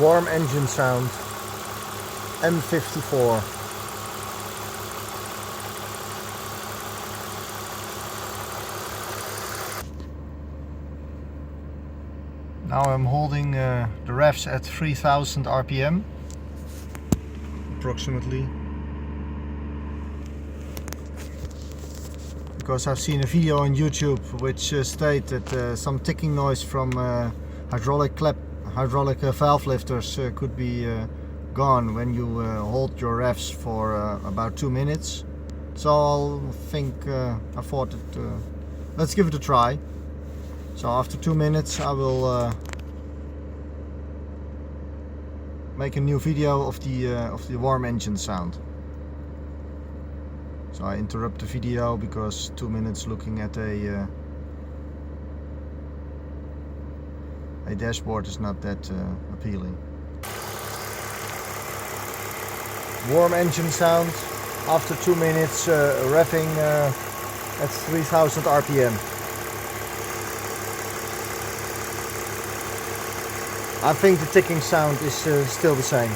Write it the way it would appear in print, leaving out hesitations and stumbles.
Warm engine sound, M54. Now I'm holding the revs at 3000 RPM approximately, because I've seen a video on YouTube which stated that some ticking noise from hydraulic valve lifters could be gone when you hold your revs for about 2 minutes. So I thought that let's give it a try. So after 2 minutes I will make a new video of the warm engine sound. So I interrupt the video because 2 minutes looking at a dashboard is not that appealing. Warm engine sound after 2 minutes, revving at 3000 RPM. I think the ticking sound is still the same.